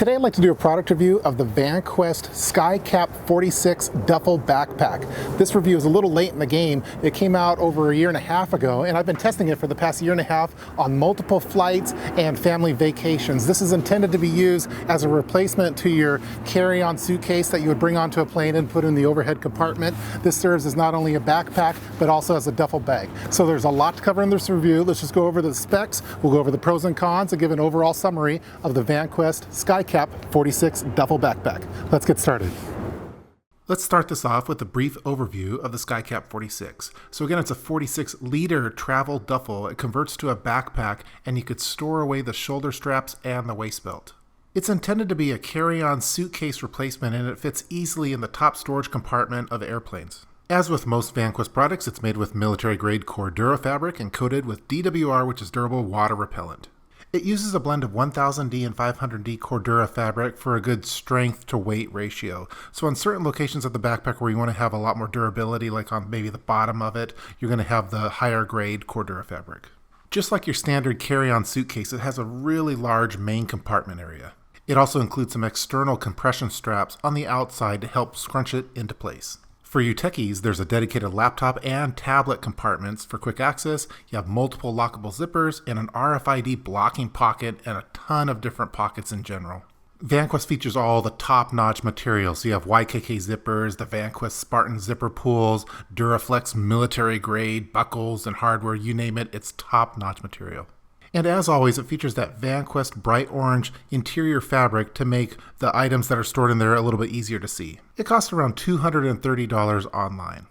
Today I'd like to do a product review of the Vanquest SKYCAP-46 Duffel backpack. This review is a little late in the game. It came out over a year and a half ago, and I've been testing it for the past year and a half on multiple flights and family vacations. This is intended to be used as a replacement to your carry-on suitcase that you would bring onto a plane and put in the overhead compartment. This serves as not only a backpack, but also as a duffel bag. So there's a lot to cover in this review. Let's just go over the specs. We'll go over the pros and cons and give an overall summary of the Vanquest SKYCAP-46 Duffel backpack. Let's get started. Let's start this off with a brief overview of the SKYCAP-46. So again, it's a 46-liter travel duffel. It converts to a backpack, and you could store away the shoulder straps and the waist belt. It's intended to be a carry-on suitcase replacement, and it fits easily in the top storage compartment of airplanes. As with most Vanquest products, it's made with military-grade Cordura fabric and coated with DWR, which is durable water repellent. It uses a blend of 1000D and 500D Cordura fabric for a good strength to weight ratio. So on certain locations of the backpack where you want to have a lot more durability, like on maybe the bottom of it, you're going to have the higher grade Cordura fabric. Just like your standard carry-on suitcase, it has a really large main compartment area. It also includes some external compression straps on the outside to help scrunch it into place. For you techies, there's a dedicated laptop and tablet compartments for quick access. You have multiple lockable zippers and an RFID blocking pocket and a ton of different pockets in general. Vanquest features all the top-notch materials. So you have YKK zippers, the Vanquest Spartan zipper pulls, Duraflex military-grade buckles and hardware, you name it, it's top-notch material. And as always, it features that Vanquest bright orange interior fabric to make the items that are stored in there a little bit easier to see. It costs around $230 online.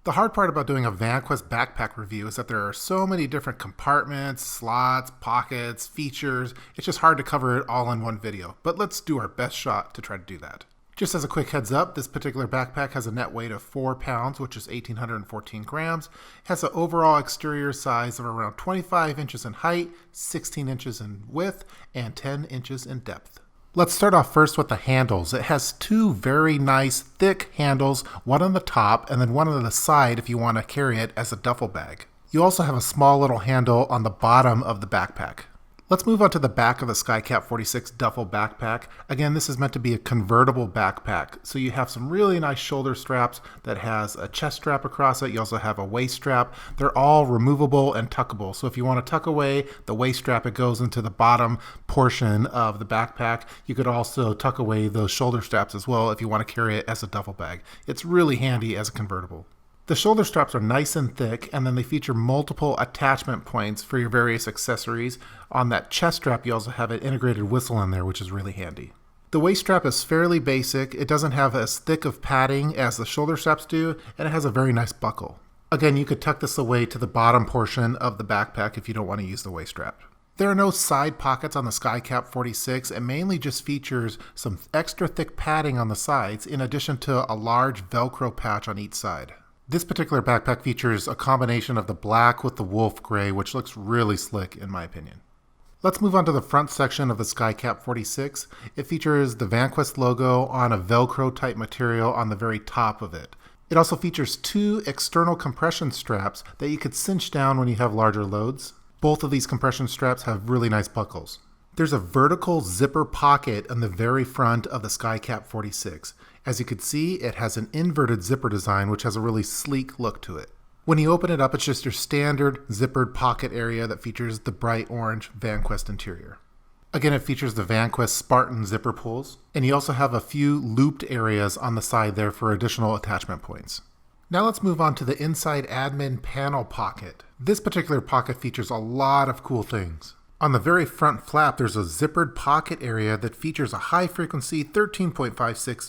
The hard part about doing a Vanquest backpack review is that there are so many different compartments, slots, pockets, features. It's just hard to cover it all in one video, but let's do our best shot to try to do that. Just as a quick heads up, this particular backpack has a net weight of 4 pounds, which is 1,814 grams. It has an overall exterior size of around 25 inches in height, 16 inches in width, and 10 inches in depth. Let's start off first with the handles. It has two very nice thick handles, one on the top and then one on the side if you want to carry it as a duffel bag. You also have a small little handle on the bottom of the backpack. Let's move on to the back of the SKYCAP-46 duffel backpack. Again, this is meant to be a convertible backpack. So you have some really nice shoulder straps that has a chest strap across it. You also have a waist strap. They're all removable and tuckable. So if you want to tuck away the waist strap, it goes into the bottom portion of the backpack. You could also tuck away those shoulder straps as well if you want to carry it as a duffel bag. It's really handy as a convertible. The shoulder straps are nice and thick, and then they feature multiple attachment points for your various accessories. On that chest strap, you also have an integrated whistle in there, which is really handy. The waist strap is fairly basic. It doesn't have as thick of padding as the shoulder straps do, and it has a very nice buckle. Again, you could tuck this away to the bottom portion of the backpack if you don't want to use the waist strap. There are no side pockets on the SKYCAP-46. It mainly just features some extra thick padding on the sides, in addition to a large Velcro patch on each side. This particular backpack features a combination of the black with the wolf gray, which looks really slick in my opinion. Let's move on to the front section of the SKYCAP-46. It features the Vanquest logo on a Velcro type material on the very top of it. It also features two external compression straps that you could cinch down when you have larger loads. Both of these compression straps have really nice buckles. There's a vertical zipper pocket on the very front of the SKYCAP-46. As you can see, it has an inverted zipper design, which has a really sleek look to it. When you open it up, it's just your standard zippered pocket area that features the bright orange Vanquest interior. Again, it features the Vanquest Spartan zipper pulls, and you also have a few looped areas on the side there for additional attachment points. Now let's move on to the inside admin panel pocket. This particular pocket features a lot of cool things. On the very front flap, there's a zippered pocket area that features a high-frequency 13.56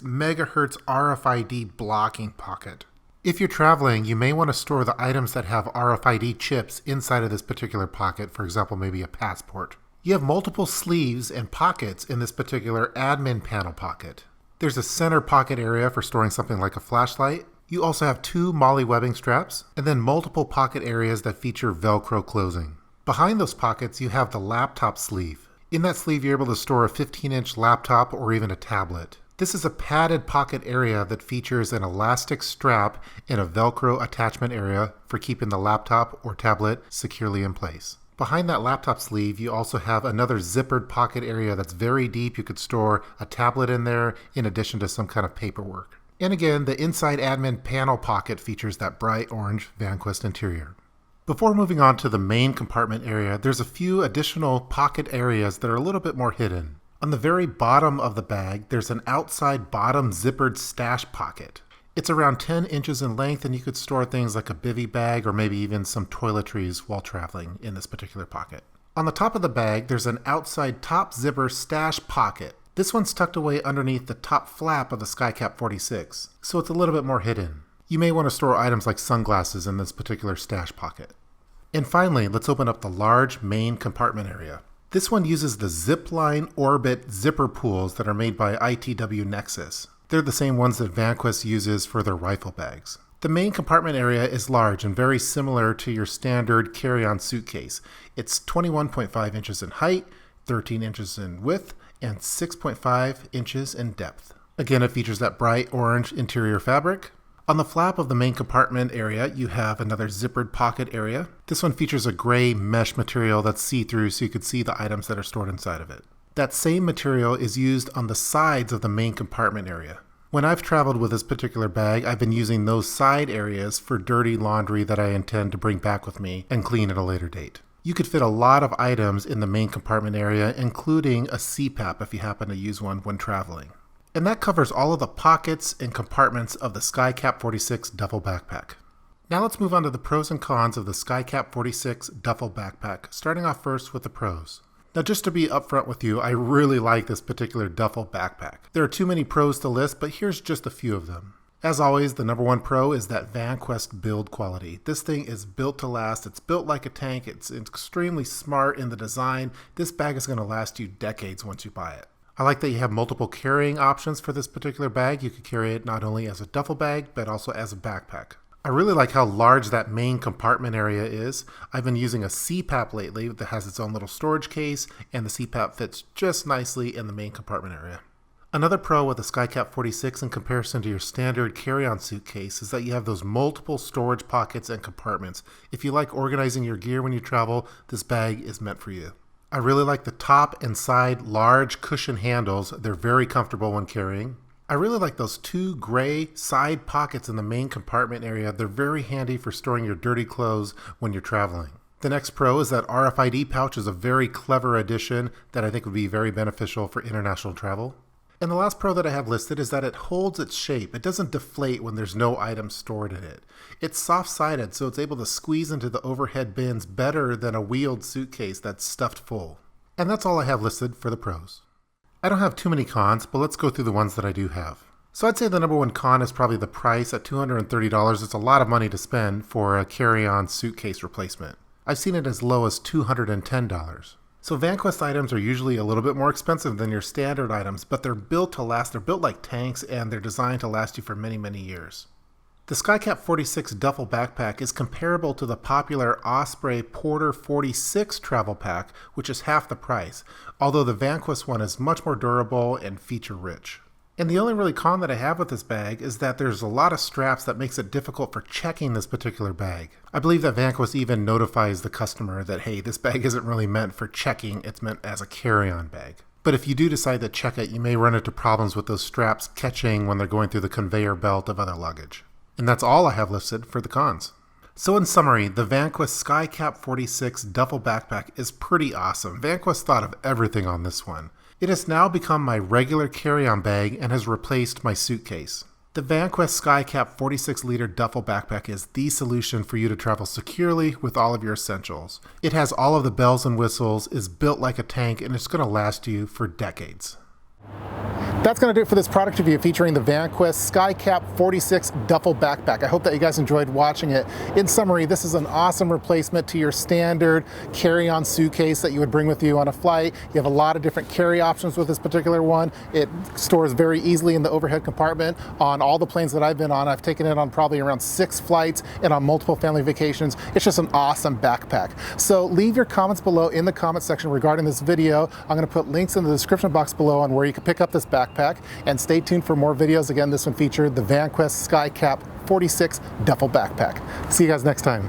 MHz RFID blocking pocket. If you're traveling, you may want to store the items that have RFID chips inside of this particular pocket, for example, maybe a passport. You have multiple sleeves and pockets in this particular admin panel pocket. There's a center pocket area for storing something like a flashlight. You also have two MOLLE webbing straps, and then multiple pocket areas that feature Velcro closing. Behind those pockets, you have the laptop sleeve. In that sleeve, you're able to store a 15-inch laptop or even a tablet. This is a padded pocket area that features an elastic strap and a Velcro attachment area for keeping the laptop or tablet securely in place. Behind that laptop sleeve, you also have another zippered pocket area that's very deep. You could store a tablet in there in addition to some kind of paperwork. And again, the inside admin panel pocket features that bright orange Vanquest interior. Before moving on to the main compartment area, there's a few additional pocket areas that are a little bit more hidden. On the very bottom of the bag, there's an outside bottom zippered stash pocket. It's around 10 inches in length, and you could store things like a bivy bag or maybe even some toiletries while traveling in this particular pocket. On the top of the bag, there's an outside top zipper stash pocket. This one's tucked away underneath the top flap of the SKYCAP-46, so it's a little bit more hidden. You may want to store items like sunglasses in this particular stash pocket. And finally, let's open up the large main compartment area. This one uses the Zipline Orbit zipper pools that are made by ITW Nexus. They're the same ones that Vanquest uses for their rifle bags. The main compartment area is large and very similar to your standard carry-on suitcase. It's 21.5 inches in height, 13 inches in width, and 6.5 inches in depth. Again, it features that bright orange interior fabric. On the flap of the main compartment area, you have another zippered pocket area. This one features a gray mesh material that's see-through so you can see the items that are stored inside of it. That same material is used on the sides of the main compartment area. When I've traveled with this particular bag, I've been using those side areas for dirty laundry that I intend to bring back with me and clean at a later date. You could fit a lot of items in the main compartment area, including a CPAP if you happen to use one when traveling. And that covers all of the pockets and compartments of the SKYCAP-46 duffel backpack. Now let's move on to the pros and cons of the SKYCAP-46 duffel backpack, starting off first with the pros. Now just to be upfront with you, I really like this particular duffel backpack. There are too many pros to list, but here's just a few of them. As always, the number one pro is that Vanquest build quality. This thing is built to last. It's built like a tank. It's extremely smart in the design. This bag is going to last you decades once you buy it. I like that you have multiple carrying options for this particular bag. You could carry it not only as a duffel bag, but also as a backpack. I really like how large that main compartment area is. I've been using a CPAP lately that has its own little storage case, and the CPAP fits just nicely in the main compartment area. Another pro with the SKYCAP-46 in comparison to your standard carry-on suitcase is that you have those multiple storage pockets and compartments. If you like organizing your gear when you travel, this bag is meant for you. I really like the top and side large cushion handles. They're very comfortable when carrying. I really like those two gray side pockets in the main compartment area. They're very handy for storing your dirty clothes when you're traveling. The next pro is that RFID pouch is a very clever addition that I think would be very beneficial for international travel. And the last pro that I have listed is that it holds its shape. It doesn't deflate when there's no items stored in it. It's soft-sided, so it's able to squeeze into the overhead bins better than a wheeled suitcase that's stuffed full. And that's all I have listed for the pros. I don't have too many cons, but let's go through the ones that I do have. So I'd say the number one con is probably the price. At $230, it's a lot of money to spend for a carry-on suitcase replacement. I've seen it as low as $210. So Vanquest items are usually a little bit more expensive than your standard items, but they're built to last. They're built like tanks, and they're designed to last you for many, many years. The SKYCAP-46 duffel backpack is comparable to the popular Osprey Porter 46 travel pack, which is half the price, although the Vanquest one is much more durable and feature-rich. And the only really con that I have with this bag is that there's a lot of straps that makes it difficult for checking this particular bag. I believe that Vanquest even notifies the customer that, hey, this bag isn't really meant for checking, it's meant as a carry-on bag. But if you do decide to check it, you may run into problems with those straps catching when they're going through the conveyor belt of other luggage. And that's all I have listed for the cons. So in summary, the Vanquest SKYCAP-46 duffel backpack is pretty awesome. Vanquest thought of everything on this one. It has now become my regular carry-on bag and has replaced my suitcase. The Vanquest SKYCAP 46-liter duffel backpack is the solution for you to travel securely with all of your essentials. It has all of the bells and whistles, is built like a tank, and it's going to last you for decades. That's going to do it for this product review featuring the Vanquest SKYCAP-46 duffel backpack. I hope that you guys enjoyed watching it. In summary, this is an awesome replacement to your standard carry-on suitcase that you would bring with you on a flight. You have a lot of different carry options with this particular one. It stores very easily in the overhead compartment. On all the planes that I've been on, I've taken it on probably around 6 flights and on multiple family vacations. It's just an awesome backpack. So leave your comments below in the comment section regarding this video. I'm going to put links in the description box below on where you can pick up this backpack. And stay tuned for more videos. Again, this one featured the Vanquest SKYCAP-46 duffel backpack. See you guys next time.